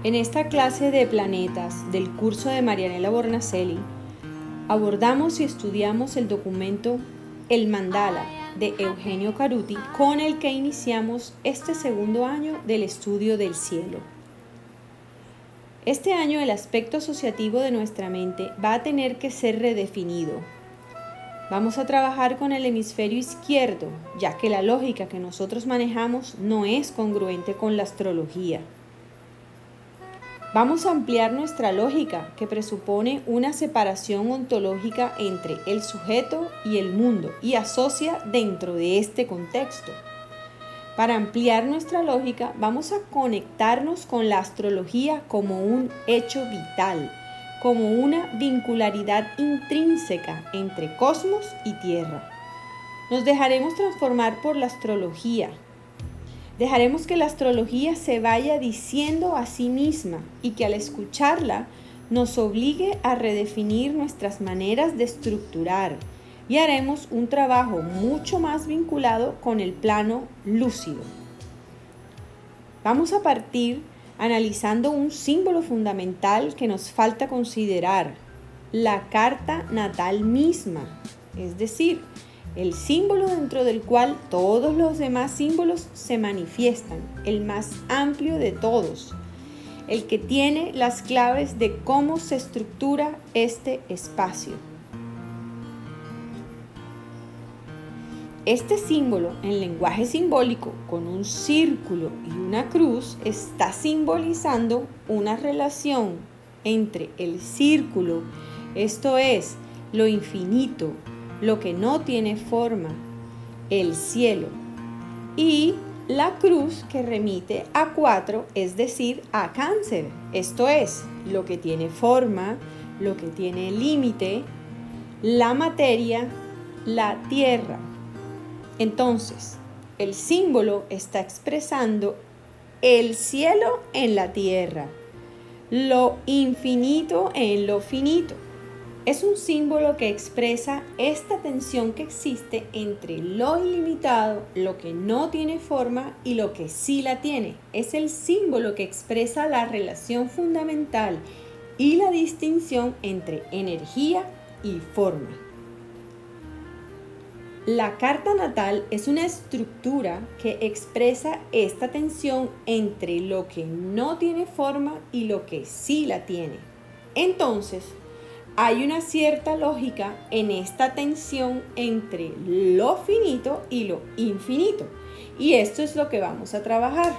En esta clase de planetas del curso de Marianela Bornacelli, abordamos y estudiamos el documento El Mandala de Eugenio Caruti, con el que iniciamos este segundo año del estudio del cielo. Este año el aspecto asociativo de nuestra mente va a tener que ser redefinido. Vamos a trabajar con el hemisferio izquierdo, ya que la lógica que nosotros manejamos no es congruente con la astrología. Vamos a ampliar nuestra lógica, que presupone una separación ontológica entre el sujeto y el mundo y asocia dentro de este contexto. Para ampliar nuestra lógica, vamos a conectarnos con la astrología como un hecho vital, como una vincularidad intrínseca entre cosmos y tierra. Nos dejaremos transformar por la astrología. Dejaremos que la astrología se vaya diciendo a sí misma y que al escucharla nos obligue a redefinir nuestras maneras de estructurar, y haremos un trabajo mucho más vinculado con el plano lúcido. Vamos a partir analizando un símbolo fundamental que nos falta considerar: la carta natal misma, es decir, el símbolo dentro del cual todos los demás símbolos se manifiestan, el más amplio de todos, el que tiene las claves de cómo se estructura este espacio. Este símbolo, en lenguaje simbólico, con un círculo y una cruz, está simbolizando una relación entre el círculo, esto es, lo infinito, lo que no tiene forma, el cielo, y la cruz, que remite a 4, es decir, a Cáncer, esto es, lo que tiene forma, lo que tiene límite, la materia, la tierra. Entonces, el símbolo está expresando el cielo en la tierra, lo infinito en lo finito. Es un símbolo que expresa esta tensión que existe entre lo ilimitado, lo que no tiene forma, y lo que sí la tiene. Es el símbolo que expresa la relación fundamental y la distinción entre energía y forma. La carta natal es una estructura que expresa esta tensión entre lo que no tiene forma y lo que sí la tiene. Entonces, hay una cierta lógica en esta tensión entre lo finito y lo infinito, y esto es lo que vamos a trabajar.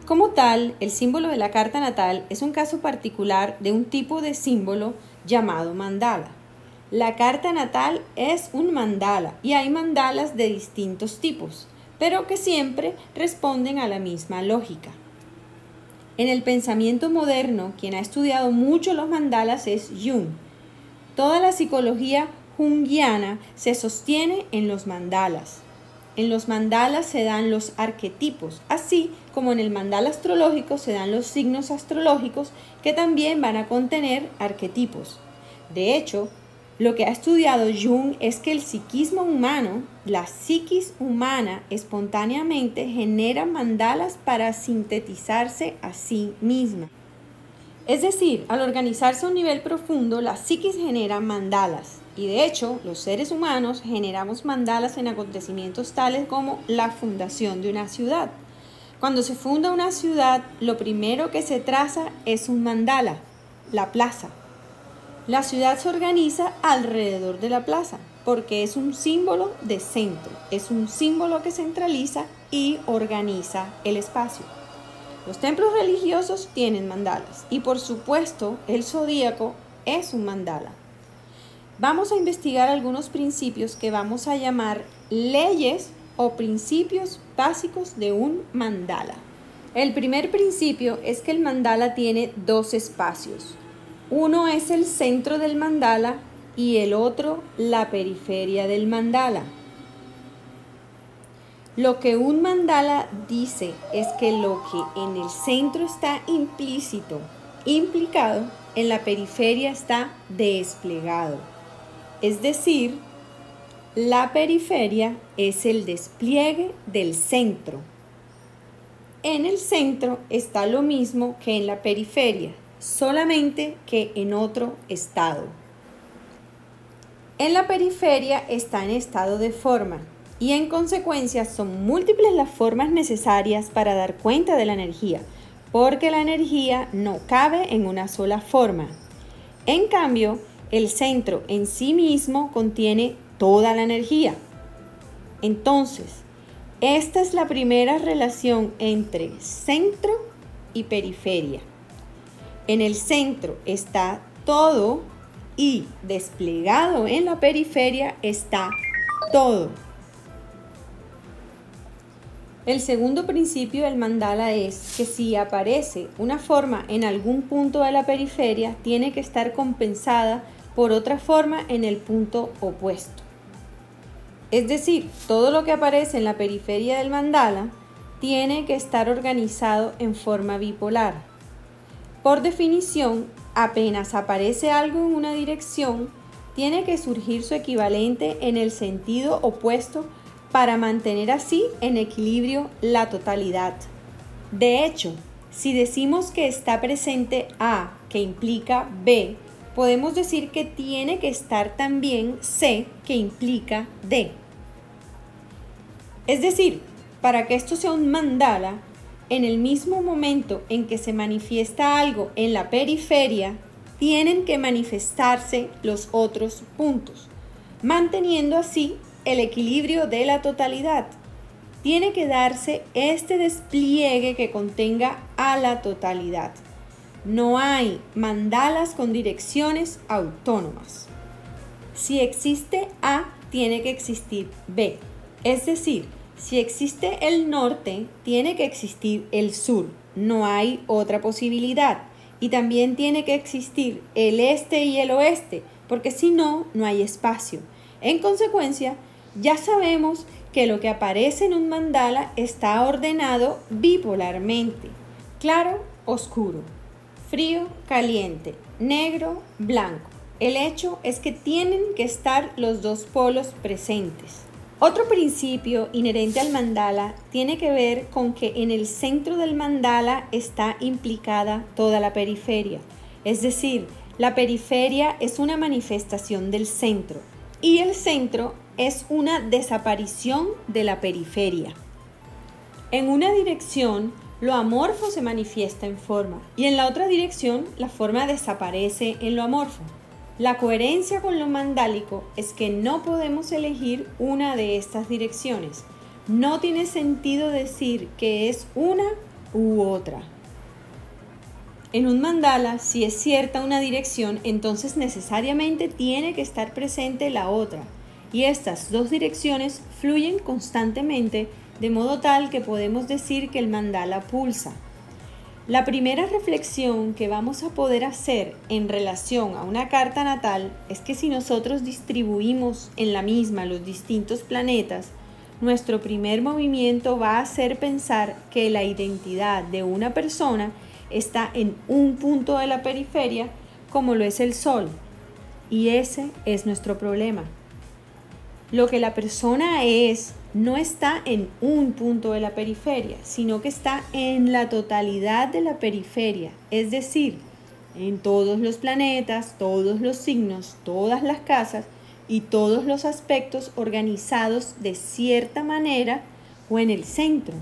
Como tal, el símbolo de la carta natal es un caso particular de un tipo de símbolo llamado mandala. La carta natal es un mandala, y hay mandalas de distintos tipos, pero que siempre responden a la misma lógica. En el pensamiento moderno, quien ha estudiado mucho los mandalas es Jung. Toda la psicología junguiana se sostiene en los mandalas. En los mandalas se dan los arquetipos, así como en el mandala astrológico se dan los signos astrológicos, que también van a contener arquetipos. De hecho, lo que ha estudiado Jung es que el psiquismo humano, la psiquis humana, espontáneamente genera mandalas para sintetizarse a sí misma. Es decir, al organizarse a un nivel profundo, la psiquis genera mandalas. Y de hecho, los seres humanos generamos mandalas en acontecimientos tales como la fundación de una ciudad. Cuando se funda una ciudad, lo primero que se traza es un mandala, la plaza. La ciudad se organiza alrededor de la plaza porque es un símbolo de centro, es un símbolo que centraliza y organiza el espacio. Los templos religiosos tienen mandalas y, por supuesto, el zodíaco es un mandala. Vamos a investigar algunos principios que vamos a llamar leyes o principios básicos de un mandala. El primer principio es que el mandala tiene dos espacios. Uno es el centro del mandala y el otro la periferia del mandala. Lo que un mandala dice es que lo que en el centro está implícito, implicado, en la periferia está desplegado. Es decir, la periferia es el despliegue del centro. En el centro está lo mismo que en la periferia, solamente que en otro estado. En la periferia está en estado de forma y en consecuencia son múltiples las formas necesarias para dar cuenta de la energía, porque la energía no cabe en una sola forma. En cambio, el centro en sí mismo contiene toda la energía. Entonces, esta es la primera relación entre centro y periferia. En el centro está todo y desplegado en la periferia está todo. El segundo principio del mandala es que si aparece una forma en algún punto de la periferia, tiene que estar compensada por otra forma en el punto opuesto. Es decir, todo lo que aparece en la periferia del mandala tiene que estar organizado en forma bipolar. Por definición, apenas aparece algo en una dirección, tiene que surgir su equivalente en el sentido opuesto para mantener así en equilibrio la totalidad. De hecho, si decimos que está presente A, que implica B, podemos decir que tiene que estar también C, que implica D. Es decir, para que esto sea un mandala, en el mismo momento en que se manifiesta algo en la periferia, tienen que manifestarse los otros puntos, manteniendo así el equilibrio de la totalidad. Tiene que darse este despliegue que contenga a la totalidad. No hay mandalas con direcciones autónomas. Si existe A, tiene que existir B. Es decir, si existe el norte, tiene que existir el sur. No hay otra posibilidad. Y también tiene que existir el este y el oeste, porque si no, no hay espacio. En consecuencia, ya sabemos que lo que aparece en un mandala está ordenado bipolarmente. Claro, oscuro, frío, caliente, negro, blanco. El hecho es que tienen que estar los dos polos presentes. Otro principio inherente al mandala tiene que ver con que en el centro del mandala está implicada toda la periferia. Es decir, la periferia es una manifestación del centro y el centro es una desaparición de la periferia. En una dirección, lo amorfo se manifiesta en forma y en la otra dirección, la forma desaparece en lo amorfo. La coherencia con lo mandálico es que no podemos elegir una de estas direcciones. No tiene sentido decir que es una u otra. En un mandala, si es cierta una dirección, entonces necesariamente tiene que estar presente la otra. Y estas dos direcciones fluyen constantemente, de modo tal que podemos decir que el mandala pulsa. La primera reflexión que vamos a poder hacer en relación a una carta natal es que si nosotros distribuimos en la misma los distintos planetas, nuestro primer movimiento va a ser pensar que la identidad de una persona está en un punto de la periferia, como lo es el Sol, y ese es nuestro problema. Lo que la persona es no está en un punto de la periferia, sino que está en la totalidad de la periferia, es decir, en todos los planetas, todos los signos, todas las casas y todos los aspectos organizados de cierta manera o en el centro.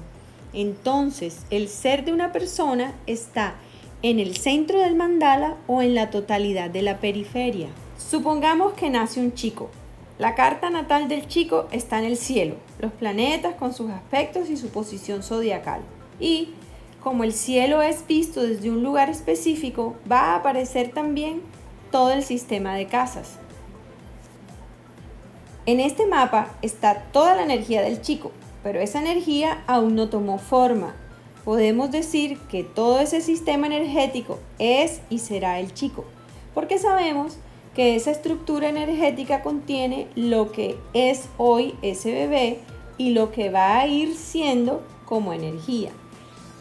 Entonces, el ser de una persona está en el centro del mandala o en la totalidad de la periferia. Supongamos que nace un chico. La carta natal del chico está en el cielo, los planetas con sus aspectos y su posición zodiacal. Y como el cielo es visto desde un lugar específico, va a aparecer también todo el sistema de casas. En este mapa está toda la energía del chico, pero esa energía aún no tomó forma. Podemos decir que todo ese sistema energético es y será el chico, porque sabemos que esa estructura energética contiene lo que es hoy ese bebé y lo que va a ir siendo como energía.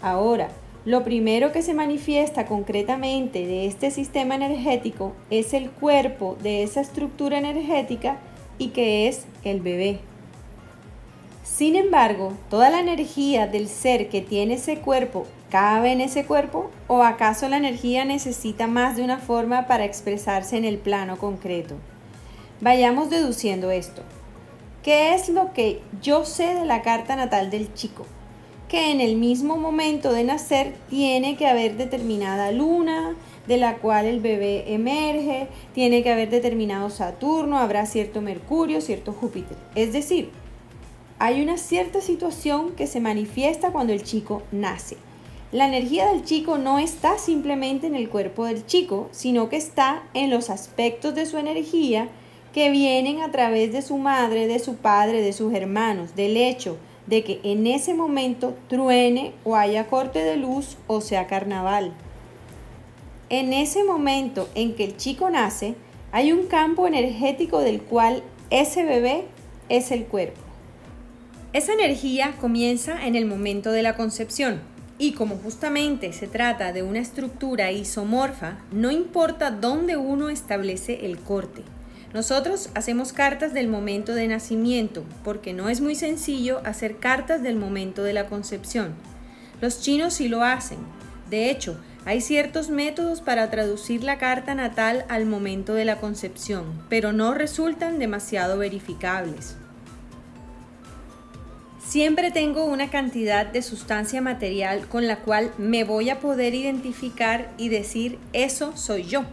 Ahora, lo primero que se manifiesta concretamente de este sistema energético es el cuerpo de esa estructura energética y que es el bebé. Sin embargo, ¿toda la energía del ser que tiene ese cuerpo cabe en ese cuerpo? ¿O acaso la energía necesita más de una forma para expresarse en el plano concreto? Vayamos deduciendo esto. ¿Qué es lo que yo sé de la carta natal del chico? Que en el mismo momento de nacer tiene que haber determinada luna, de la cual el bebé emerge, tiene que haber determinado Saturno, habrá cierto Mercurio, cierto Júpiter. Es decir, hay una cierta situación que se manifiesta cuando el chico nace. La energía del chico no está simplemente en el cuerpo del chico, sino que está en los aspectos de su energía que vienen a través de su madre, de su padre, de sus hermanos, del hecho de que en ese momento truene o haya corte de luz o sea carnaval. En ese momento en que el chico nace, hay un campo energético del cual ese bebé es el cuerpo. Esa energía comienza en el momento de la concepción y como justamente se trata de una estructura isomorfa, no importa dónde uno establece el corte. Nosotros hacemos cartas del momento de nacimiento porque no es muy sencillo hacer cartas del momento de la concepción. Los chinos sí lo hacen. De hecho, hay ciertos métodos para traducir la carta natal al momento de la concepción, pero no resultan demasiado verificables. Siempre tengo una cantidad de sustancia material con la cual me voy a poder identificar y decir eso soy yo.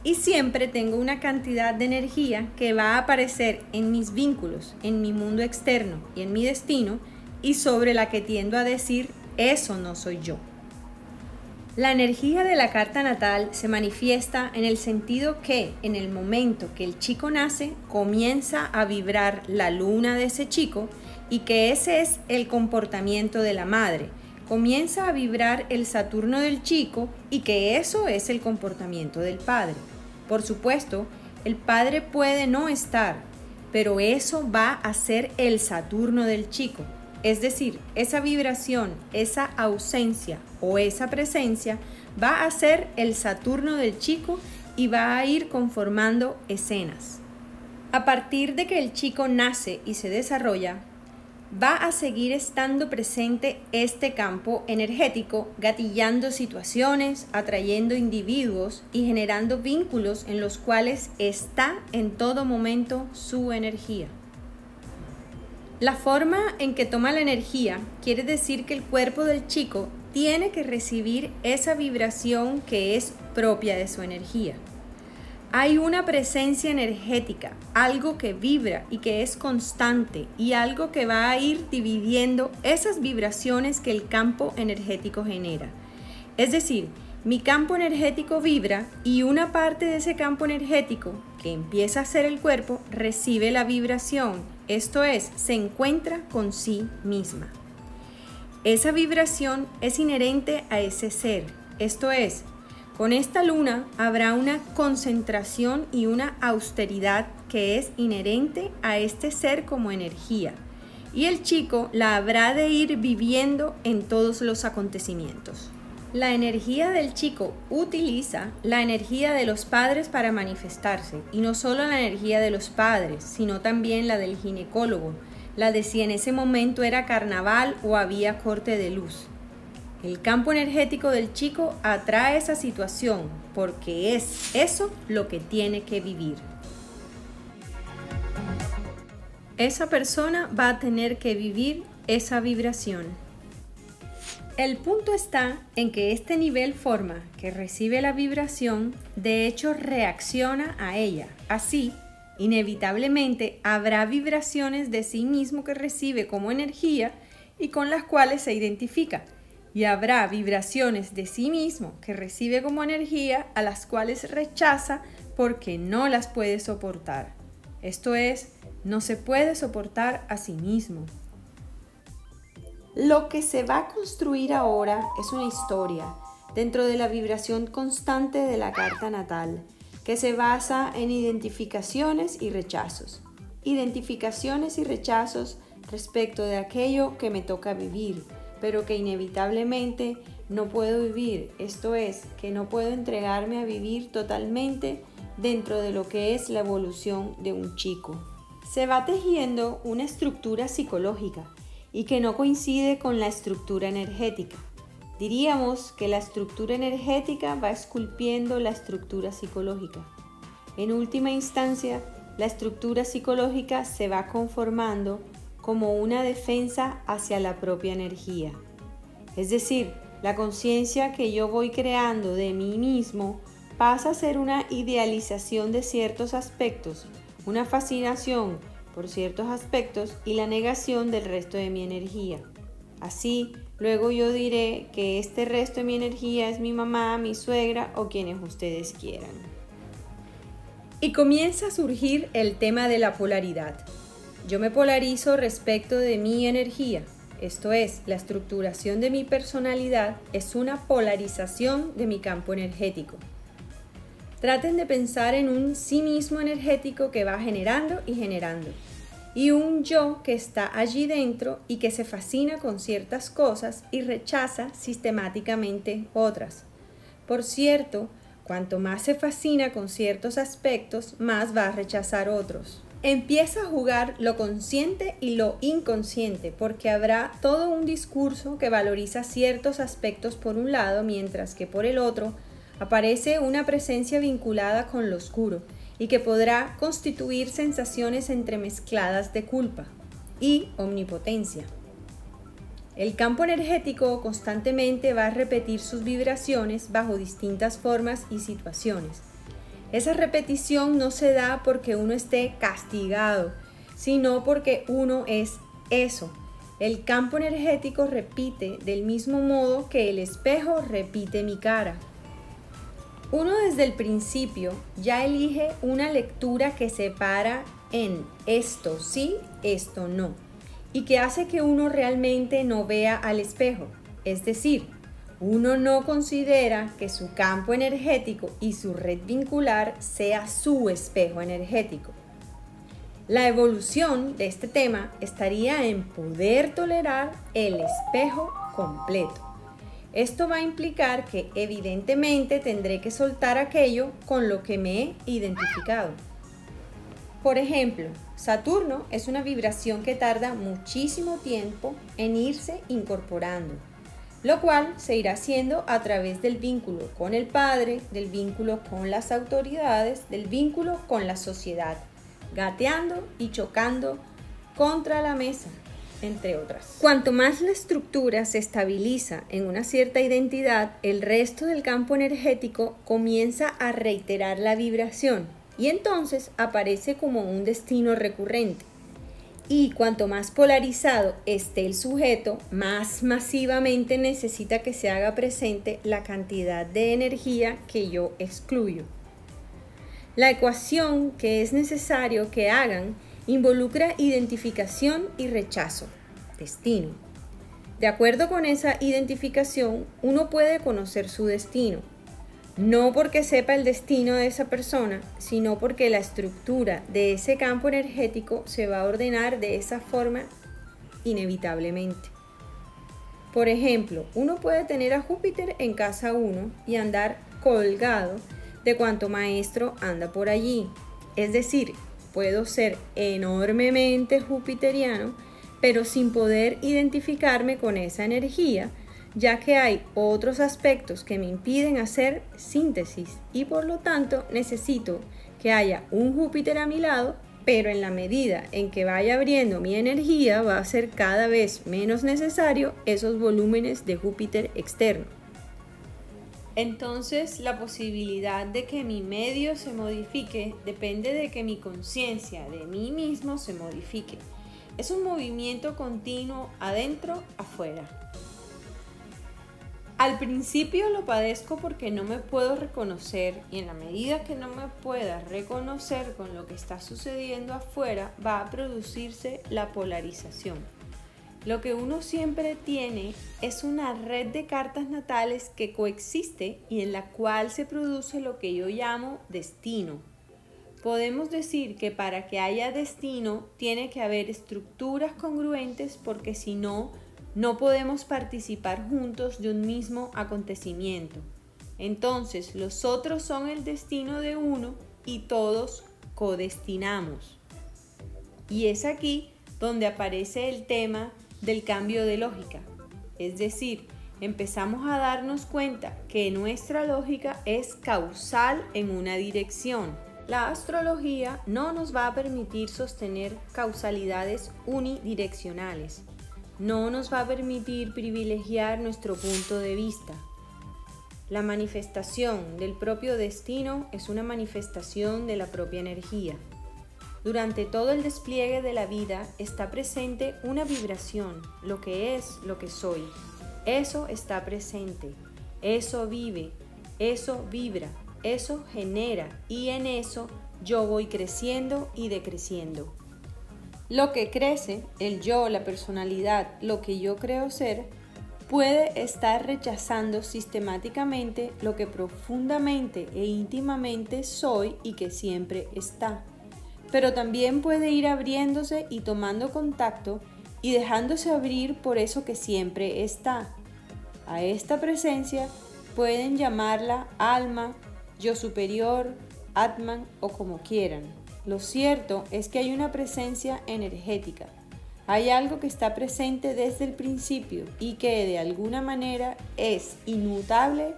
Y siempre tengo una cantidad de energía que va a aparecer en mis vínculos, en mi mundo externo y en mi destino y sobre la que tiendo a decir eso no soy yo. La energía de la carta natal se manifiesta en el sentido que en el momento que el chico nace comienza a vibrar la luna de ese chico y que ese es el comportamiento de la madre. Comienza a vibrar el Saturno del chico y que eso es el comportamiento del padre. Por supuesto, el padre puede no estar, pero eso va a ser el Saturno del chico. Es decir, esa vibración, esa ausencia o esa presencia va a ser el Saturno del chico y va a ir conformando escenas. A partir de que el chico nace y se desarrolla, va a seguir estando presente este campo energético, gatillando situaciones, atrayendo individuos y generando vínculos en los cuales está en todo momento su energía. La forma en que toma la energía quiere decir que el cuerpo del chico tiene que recibir esa vibración que es propia de su energía. Hay una presencia energética, algo que vibra y que es constante y algo que va a ir dividiendo esas vibraciones que el campo energético genera. Es decir, mi campo energético vibra y una parte de ese campo energético que empieza a ser el cuerpo recibe la vibración, esto es, se encuentra con sí misma. Esa vibración es inherente a ese ser, esto es, con esta luna habrá una concentración y una austeridad que es inherente a este ser como energía, y el chico la habrá de ir viviendo en todos los acontecimientos. La energía del chico utiliza la energía de los padres para manifestarse, y no solo la energía de los padres, sino también la del ginecólogo, la de si en ese momento era carnaval o había corte de luz. El campo energético del chico atrae esa situación porque es eso lo que tiene que vivir. Esa persona va a tener que vivir esa vibración. El punto está en que este nivel forma que recibe la vibración, de hecho reacciona a ella. Así, inevitablemente habrá vibraciones de sí mismo que recibe como energía y con las cuales se identifica. Y habrá vibraciones de sí mismo que recibe como energía a las cuales rechaza porque no las puede soportar. Esto es, no se puede soportar a sí mismo. Lo que se va a construir ahora es una historia dentro de la vibración constante de la carta natal, que se basa en identificaciones y rechazos. Identificaciones y rechazos respecto de aquello que me toca vivir, pero que inevitablemente no puedo vivir. Esto es, que no puedo entregarme a vivir totalmente dentro de lo que es la evolución de un chico. Se va tejiendo una estructura psicológica y que no coincide con la estructura energética. Diríamos que la estructura energética va esculpiendo la estructura psicológica. En última instancia, la estructura psicológica se va conformando como una defensa hacia la propia energía. Es decir, la conciencia que yo voy creando de mí mismo pasa a ser una idealización de ciertos aspectos, una fascinación por ciertos aspectos y la negación del resto de mi energía. Así, luego yo diré que este resto de mi energía es mi mamá, mi suegra o quienes ustedes quieran. Y comienza a surgir el tema de la polaridad. Yo me polarizo respecto de mi energía, esto es, la estructuración de mi personalidad es una polarización de mi campo energético. Traten de pensar en un sí mismo energético que va generando y generando, y un yo que está allí dentro y que se fascina con ciertas cosas y rechaza sistemáticamente otras. Por cierto, cuanto más se fascina con ciertos aspectos, más va a rechazar otros. Empieza a jugar lo consciente y lo inconsciente, porque habrá todo un discurso que valoriza ciertos aspectos por un lado, mientras que por el otro aparece una presencia vinculada con lo oscuro y que podrá constituir sensaciones entremezcladas de culpa y omnipotencia. El campo energético constantemente va a repetir sus vibraciones bajo distintas formas y situaciones. Esa repetición no se da porque uno esté castigado, sino porque uno es eso. El campo energético repite del mismo modo que el espejo repite mi cara. Uno desde el principio ya elige una lectura que separa en esto sí, esto no, y que hace que uno realmente no vea al espejo. Es decir, uno no considera que su campo energético y su red vincular sea su espejo energético. La evolución de este tema estaría en poder tolerar el espejo completo. Esto va a implicar que evidentemente tendré que soltar aquello con lo que me he identificado. Por ejemplo, Saturno es una vibración que tarda muchísimo tiempo en irse incorporando, lo cual se irá haciendo a través del vínculo con el padre, del vínculo con las autoridades, del vínculo con la sociedad, gateando y chocando contra la mesa, entre otras. Cuanto más la estructura se estabiliza en una cierta identidad, el resto del campo energético comienza a reiterar la vibración y entonces aparece como un destino recurrente. Y cuanto más polarizado esté el sujeto, más masivamente necesita que se haga presente la cantidad de energía que yo excluyo. La ecuación que es necesario que hagan involucra identificación y rechazo, destino. De acuerdo con esa identificación, uno puede conocer su destino, no porque sepa el destino de esa persona, sino porque la estructura de ese campo energético se va a ordenar de esa forma inevitablemente. Por ejemplo, uno puede tener a Júpiter en casa 1 y andar colgado de cuanto maestro anda por allí. Es decir, puedo ser enormemente jupiteriano, pero sin poder identificarme con esa energía, ya que hay otros aspectos que me impiden hacer síntesis y por lo tanto necesito que haya un Júpiter a mi lado, pero en la medida en que vaya abriendo mi energía va a ser cada vez menos necesario esos volúmenes de Júpiter externo. Entonces, la posibilidad de que mi medio se modifique depende de que mi conciencia de mí mismo se modifique. Es un movimiento continuo adentro, afuera. Al principio lo padezco porque no me puedo reconocer y en la medida que no me pueda reconocer con lo que está sucediendo afuera, va a producirse la polarización. Lo que uno siempre tiene es una red de cartas natales que coexiste y en la cual se produce lo que yo llamo destino. Podemos decir que para que haya destino tiene que haber estructuras congruentes porque si no, no podemos participar juntos de un mismo acontecimiento. Entonces, los otros son el destino de uno y todos codestinamos. Y es aquí donde aparece el tema del cambio de lógica. Es decir, empezamos a darnos cuenta que nuestra lógica es causal en una dirección. La astrología no nos va a permitir sostener causalidades unidireccionales. No nos va a permitir privilegiar nuestro punto de vista. La manifestación del propio destino es una manifestación de la propia energía. Durante todo el despliegue de la vida está presente una vibración, lo que es, lo que soy. Eso está presente, eso vive, eso vibra, eso genera y en eso yo voy creciendo y decreciendo. Lo que crece, el yo, la personalidad, lo que yo creo ser, puede estar rechazando sistemáticamente lo que profundamente e íntimamente soy y que siempre está. Pero también puede ir abriéndose y tomando contacto y dejándose abrir por eso que siempre está. A esta presencia pueden llamarla alma, yo superior, Atman o como quieran. Lo cierto es que hay una presencia energética. Hay algo que está presente desde el principio y que de alguna manera es inmutable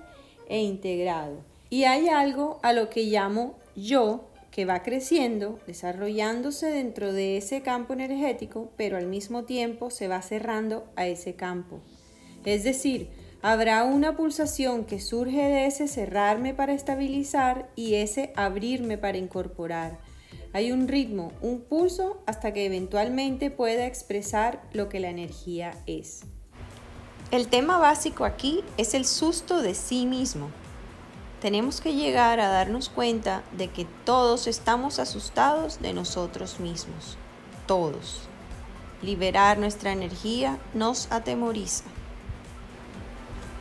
e integrado. Y hay algo a lo que llamo yo, que va creciendo, desarrollándose dentro de ese campo energético, pero al mismo tiempo se va cerrando a ese campo. Es decir, habrá una pulsación que surge de ese cerrarme para estabilizar y ese abrirme para incorporar. Hay un ritmo, un pulso, hasta que eventualmente pueda expresar lo que la energía es. El tema básico aquí es el susto de sí mismo. Tenemos que llegar a darnos cuenta de que todos estamos asustados de nosotros mismos. Todos. Liberar nuestra energía nos atemoriza.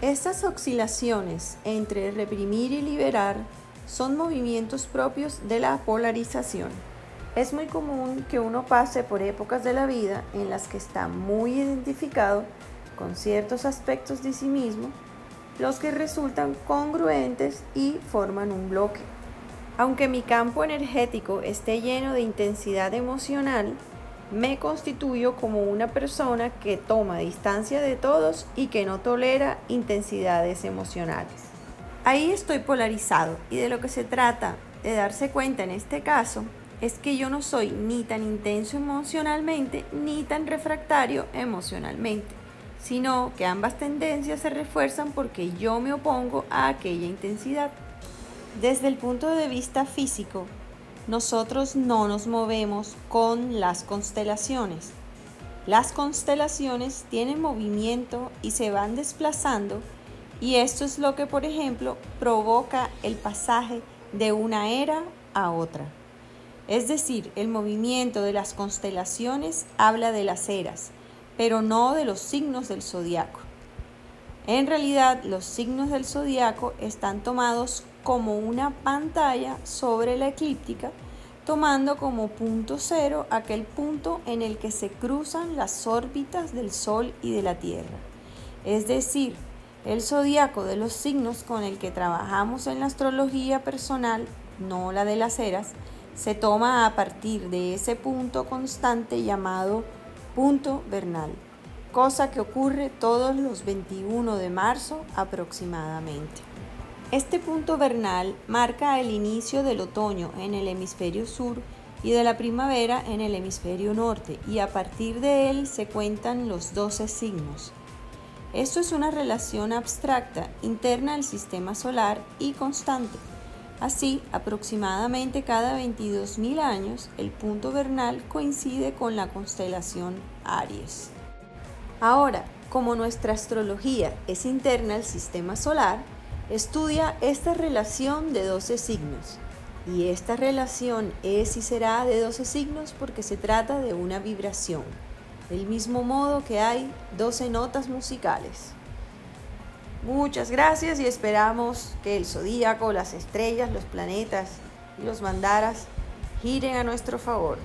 Estas oscilaciones entre reprimir y liberar son movimientos propios de la polarización. Es muy común que uno pase por épocas de la vida en las que está muy identificado con ciertos aspectos de sí mismo, los que resultan congruentes y forman un bloque. Aunque mi campo energético esté lleno de intensidad emocional, me constituyo como una persona que toma distancia de todos y que no tolera intensidades emocionales. Ahí estoy polarizado y de lo que se trata de darse cuenta en este caso es que yo no soy ni tan intenso emocionalmente ni tan refractario emocionalmente, sino que ambas tendencias se refuerzan porque yo me opongo a aquella intensidad. Desde el punto de vista físico, nosotros no nos movemos con las constelaciones. Las constelaciones tienen movimiento y se van desplazando, y esto es lo que, por ejemplo, provoca el pasaje de una era a otra. Es decir, el movimiento de las constelaciones habla de las eras, pero no de los signos del zodiaco. En realidad, los signos del zodiaco están tomados como una pantalla sobre la eclíptica, tomando como punto cero aquel punto en el que se cruzan las órbitas del Sol y de la Tierra. Es decir, el zodiaco de los signos con el que trabajamos en la astrología personal, no la de las eras, se toma a partir de ese punto constante llamado punto vernal, cosa que ocurre todos los 21 de marzo aproximadamente. Este punto vernal marca el inicio del otoño en el hemisferio sur y de la primavera en el hemisferio norte, y a partir de él se cuentan los 12 signos. Esto es una relación abstracta interna al sistema solar y constante. Así, aproximadamente cada 22.000 años, el punto vernal coincide con la constelación Aries. Ahora, como nuestra astrología es interna al sistema solar, estudia esta relación de 12 signos. Y esta relación es y será de 12 signos porque se trata de una vibración, del mismo modo que hay 12 notas musicales. Muchas gracias y esperamos que el zodíaco, las estrellas, los planetas y los mandaras giren a nuestro favor.